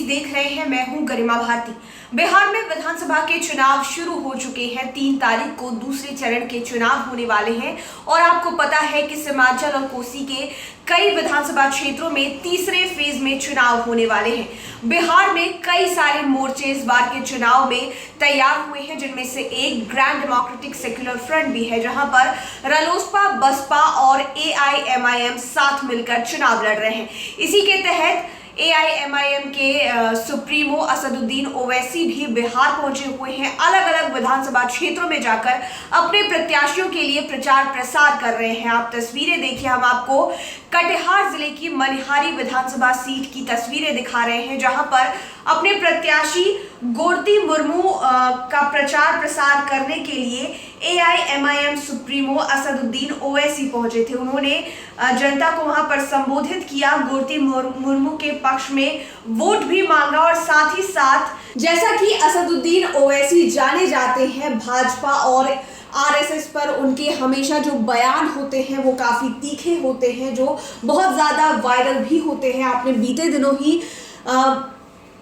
देख रहे हैं, मैं हूं गरिमा भारती। बिहार में विधानसभा के चुनाव शुरू हो चुके हैं। 3 तारीख को दूसरे चरण के चुनाव होने वाले हैं और आपको पता है कि सीमांचल और कोसी के कई विधानसभा क्षेत्रों में तीसरे फेज में चुनाव होने वाले हैं। बिहार में कई सारे मोर्चे इस बार के चुनाव में तैयार हुए हैं, जिनमें से एक ग्रांड डेमोक्रेटिक सेक्युलर फ्रंट भी है, जहां पर रालोसपा, बसपा और एआईएमआईएम साथ मिलकर चुनाव लड़ रहे हैं। इसी के तहत एआईएमआईएम के सुप्रीमो असदुद्दीन ओवैसी भी बिहार पहुंचे हुए हैं। अलग अलग विधानसभा क्षेत्रों में जाकर अपने प्रत्याशियों के लिए प्रचार प्रसार कर रहे हैं। आप तस्वीरें देखिए, हम आपको कटिहार जिले की मनिहारी विधानसभा सीट की तस्वीरें दिखा रहे हैं, जहां पर अपने प्रत्याशी गोरती मुर्मू का प्रचार प्रसार करने के लिए एआईएमआईएम सुप्रीमो असदुद्दीन ओवैसी पहुंचे थे। उन्होंने जनता को वहां पर संबोधित किया, गोरती मुर्मू के पक्ष में वोट भी मांगा और साथ ही साथ जैसा कि असदुद्दीन ओवैसी जाने जाते हैं भाजपा और आरएसएस पर, उनके हमेशा जो बयान होते हैं वो काफी तीखे होते हैं, जो बहुत ज्यादा वायरल भी होते हैं। आपने बीते दिनों ही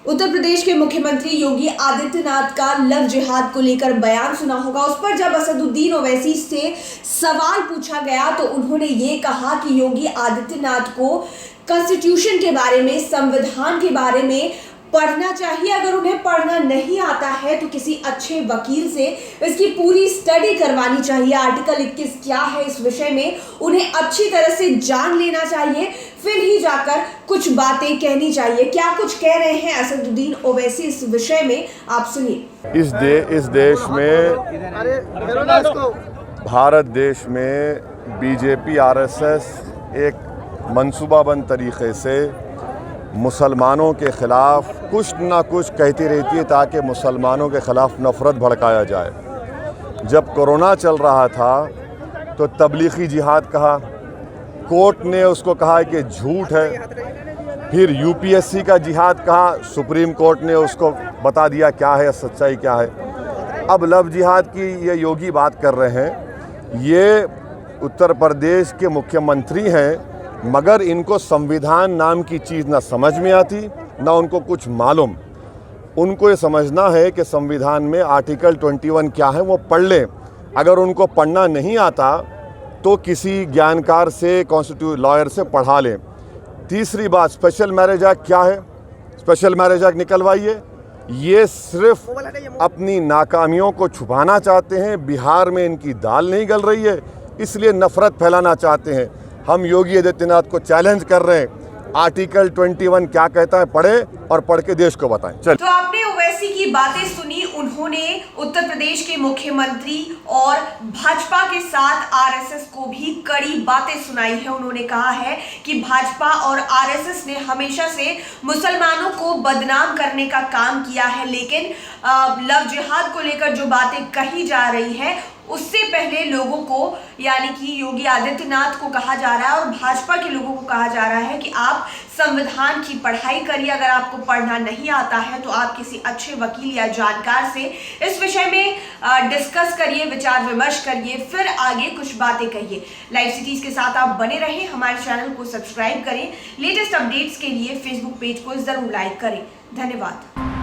उत्तर प्रदेश के मुख्यमंत्री योगी आदित्यनाथ का लव जिहाद को लेकर बयान सुना होगा। उस पर जब असदुद्दीन ओवैसी से सवाल पूछा गया तो उन्होंने ये कहा कि योगी आदित्यनाथ को कॉन्स्टिट्यूशन के बारे में, संविधान के बारे में पढ़ना चाहिए। अगर उन्हें पढ़ना नहीं आता है तो किसी अच्छे वकील से इसकी पूरी स्टडी करवानी चाहिए। आर्टिकल 21 क्या है इस विषय में उन्हें अच्छी तरह से जान लेना चाहिए, फिर ही जाकर कुछ बातें कहनी चाहिए। क्या कुछ कह रहे हैं असदुद्दीन ओवैसी इस विषय में, आप सुनिए। इस देश में, भारत देश में बीजेपी आरएसएस एक मंसूबाबंद तरीके से मुसलमानों के ख़िलाफ़ कुछ ना कुछ कहती रहती है ताकि मुसलमानों के ख़िलाफ़ नफ़रत भड़काया जाए। जब कोरोना चल रहा था तो तबलीगी जिहाद कहा, कोर्ट ने उसको कहा कि झूठ है। फिर यूपीएससी का जिहाद कहा, सुप्रीम कोर्ट ने उसको बता दिया क्या है, सच्चाई क्या है। अब लव जिहाद की ये योगी बात कर रहे हैं। ये उत्तर प्रदेश के मुख्यमंत्री हैं, मगर इनको संविधान नाम की चीज़ ना समझ में आती ना उनको कुछ मालूम। उनको ये समझना है कि संविधान में आर्टिकल 21 क्या है वो पढ़ लें। अगर उनको पढ़ना नहीं आता तो किसी ज्ञानकार से, लॉयर से पढ़ा लें। तीसरी बात, स्पेशल मैरिज एक्ट क्या है? स्पेशल मैरिज एक्ट निकलवाइए। ये सिर्फ अपनी नाकामियों को छुपाना चाहते हैं। बिहार में इनकी दाल नहीं गल रही है, इसलिए नफरत फैलाना चाहते हैं। हम योगी आदित्यनाथ को चैलेंज कर रहे हैं, आर्टिकल 21 क्या कहता है पढ़े और पढ़ के देश को बताएं। चल। तो आपने ओवैसी की बातें सुनी। उन्होंने उत्तर प्रदेश के मुख्यमंत्री और भाजपा के साथ आरएसएस को भी कड़ी बातें सुनाई है। उन्होंने कहा है कि भाजपा और आरएसएस ने हमेशा से मुसलमानों को बदनाम करने का काम किया है, लेकिन लव जिहाद को लेकर जो बातें कही जा रही है उससे पहले लोगों को, यानी कि योगी आदित्यनाथ को कहा जा रहा है और भाजपा के लोगों को कहा जा रहा है कि आप संविधान की पढ़ाई करिए। अगर आपको पढ़ना नहीं आता है तो आप किसी अच्छे वकील या जानकार से इस विषय में डिस्कस करिए, विचार विमर्श करिए, फिर आगे कुछ बातें कहिए। लाइव सिटीज के साथ आप बने रहें, हमारे चैनल को सब्सक्राइब करें। लेटेस्ट अपडेट्स के लिए फेसबुक पेज को जरूर लाइक करें। धन्यवाद।